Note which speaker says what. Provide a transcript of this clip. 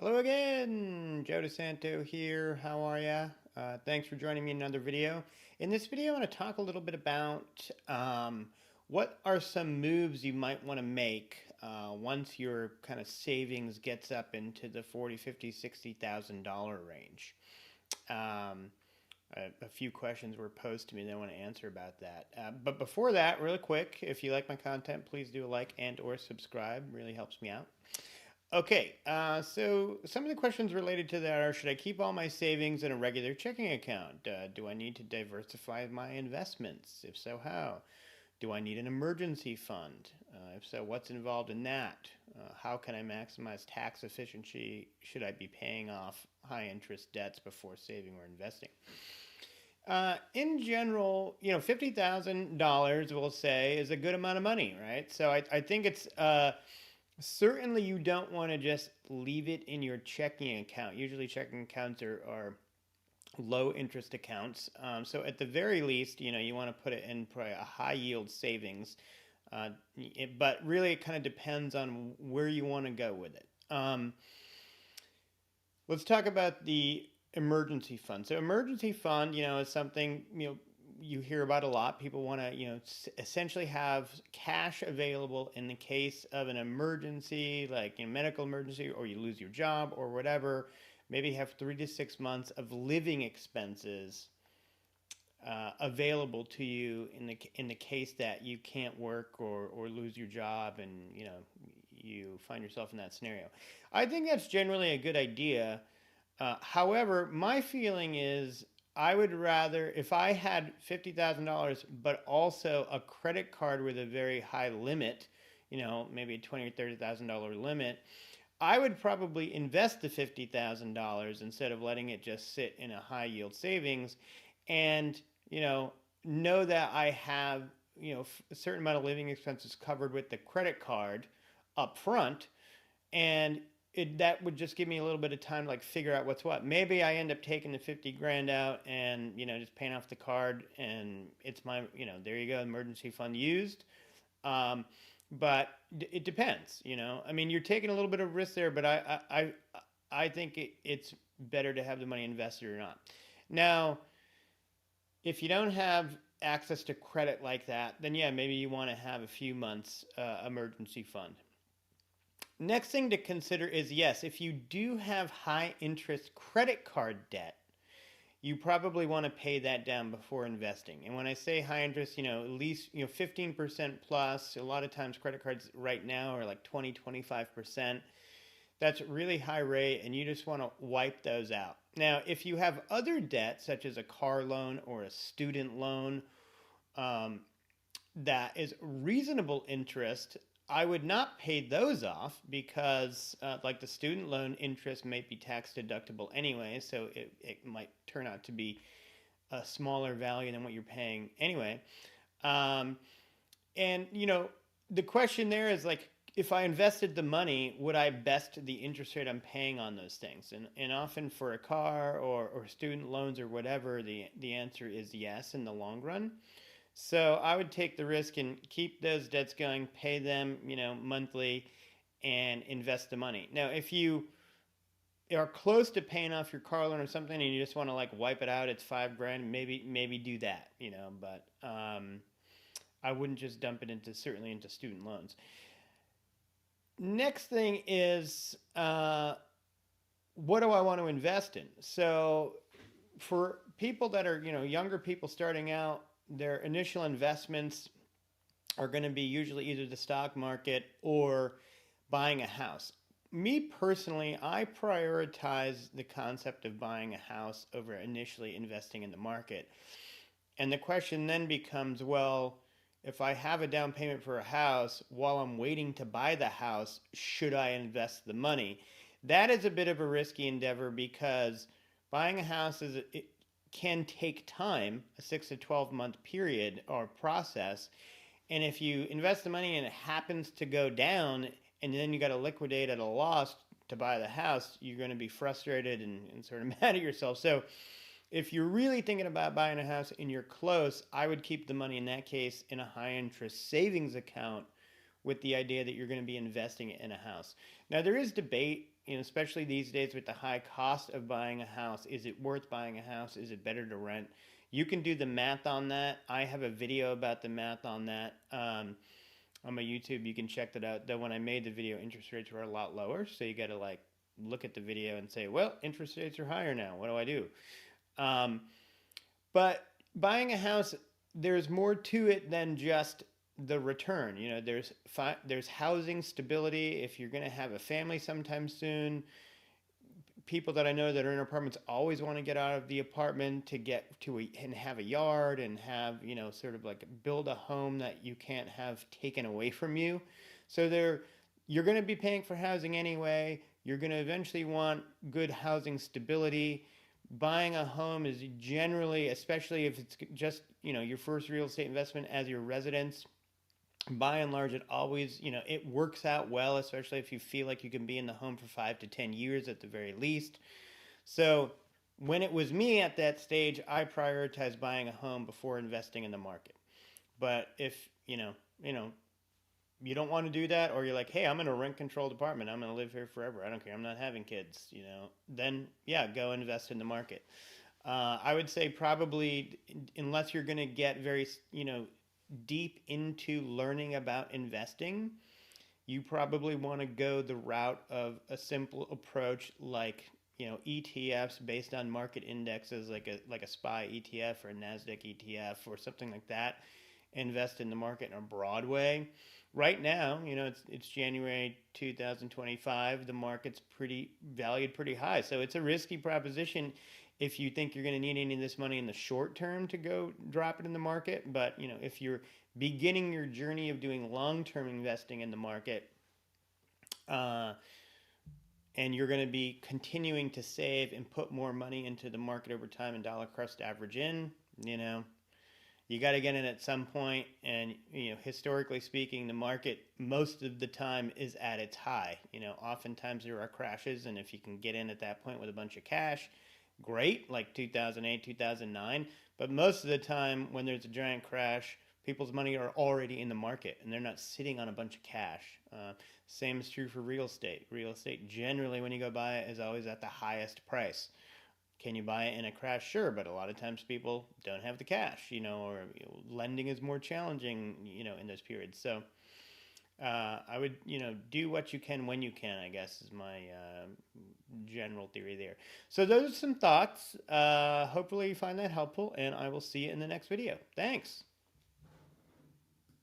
Speaker 1: Hello again, Joe DeSanto here. How are ya? Thanks for joining me in another video. In this video, I want to talk a little bit about what are some moves you might want to make once your kind of savings gets up into the 40, 50, $60,000 range. Um, a few questions were posed to me that I want to answer about that. But before that, really quick, if you like my content, please do a like and or subscribe. Really helps me out. Okay, so some of the questions related to that are, should I keep all my savings in a regular checking account? Do I need to diversify my investments? If so, how? Do I need an emergency fund? If so, what's involved in that? How can I maximize tax efficiency? Should I be paying off high interest debts before saving or investing? In general, $50,000, we'll say, is a good amount of money, right? So I think it's certainly you don't want to just leave it in your checking account. Usually checking accounts are low interest accounts. So at the very least, you want to put it in probably a high yield savings. But really it kind of depends on where you want to go with it. Let's talk about the emergency fund. So emergency fund, is something, you hear about a lot. People want to, essentially have cash available in the case of an emergency, like a medical emergency, or you lose your job or whatever. Maybe have 3 to 6 months of living expenses available to you in the case that you can't work or lose your job, and you find yourself in that scenario. I think that's generally a good idea. However, my feeling is I would rather, if I had $50,000, but also a credit card with a very high limit, maybe a $20,000 or $30,000 limit, I would probably invest the $50,000 instead of letting it just sit in a high yield savings, and know that I have a certain amount of living expenses covered with the credit card up front, and that would just give me a little bit of time to figure out what's what. Maybe I end up taking the 50 grand out and just paying off the card, and it's my there you go, emergency fund used. But it depends. I mean, you're taking a little bit of risk there, but I think it's better to have the money invested or not. Now, if you don't have access to credit like that, then yeah, maybe you want to have a few months emergency fund. Next thing to consider is, yes, if you do have high interest credit card debt, you probably want to pay that down before investing. And when I say high interest, at least 15% plus. A lot of times credit cards right now are like 20, 25%. That's really high rate, and you just want to wipe those out. Now, if you have other debt, such as a car loan or a student loan, that is reasonable interest, I would not pay those off because like the student loan interest may be tax deductible anyway, so it might turn out to be a smaller value than what you're paying anyway. And the question there is, if I invested the money, would I best the interest rate I'm paying on those things? And often for a car or student loans or whatever, the answer is yes in the long run. So I would take the risk and keep those debts going, pay them, monthly, and invest the money. Now, if you are close to paying off your car loan or something, and you just want to wipe it out, it's $5,000, maybe do that, But I wouldn't just dump it certainly into student loans. Next thing is, what do I want to invest in? So for people that are, younger people starting out, their initial investments are going to be usually either the stock market or buying a house. Me personally, I prioritize the concept of buying a house over initially investing in the market. And the question then becomes, well, if I have a down payment for a house while I'm waiting to buy the house, should I invest the money? That is a bit of a risky endeavor because buying a house can take time, a 6 to 12 month period or process. And if you invest the money and it happens to go down, and then you got to liquidate at a loss to buy the house, you're going to be frustrated and sort of mad at yourself. So if you're really thinking about buying a house and you're close, I would keep the money in that case in a high interest savings account with the idea that you're going to be investing in a house. Now, there is debate, especially these days with the high cost of buying a house, is it worth buying a house? Is it better to rent? You can do the math on that. I have a video about the math on that on my YouTube. You can check that out. Though when I made the video, interest rates were a lot lower, so you got to like look at the video and say, well, interest rates are higher now. What do I do? Um, but buying a house, there's more to it than just the return. There's housing stability. If you're going to have a family sometime soon, people that I know that are in apartments always want to get out of the apartment to get to and have a yard and have, sort of like build a home that you can't have taken away from you. So you're going to be paying for housing anyway. You're going to eventually want good housing stability. Buying a home is generally, especially if it's just, your first real estate investment as your residence, by and large, it always, it works out well, especially if you feel like you can be in the home for 5 to 10 years at the very least. So when it was me at that stage, I prioritized buying a home before investing in the market. But if, you don't want to do that, or you're like, hey, I'm in a rent controlled apartment, I'm going to live here forever, I don't care, I'm not having kids, then yeah, go invest in the market. I would say probably, unless you're going to get very, deep into learning about investing, you probably want to go the route of a simple approach like, ETFs based on market indexes, like a SPY ETF or a NASDAQ ETF or something like that. Invest in the market in a broad way. Right now, it's January 2025. The market's valued pretty high, so it's a risky proposition if you think you're going to need any of this money in the short term to go drop it in the market. But if you're beginning your journey of doing long-term investing in the market, and you're going to be continuing to save and put more money into the market over time and dollar cost average in, you got to get in at some point. And historically speaking, the market most of the time is at its high. Oftentimes there are crashes, and if you can get in at that point with a bunch of cash, great, like 2008, 2009. But most of the time when there's a giant crash, people's money are already in the market and they're not sitting on a bunch of cash. Same is true for real estate. Real estate generally, when you go buy it, is always at the highest price. Can you buy it in a crash? Sure, but a lot of times people don't have the cash, or lending is more challenging, in those periods. So I would, do what you can when you can, I guess, is my general theory there. So those are some thoughts. Hopefully you find that helpful, and I will see you in the next video. Thanks.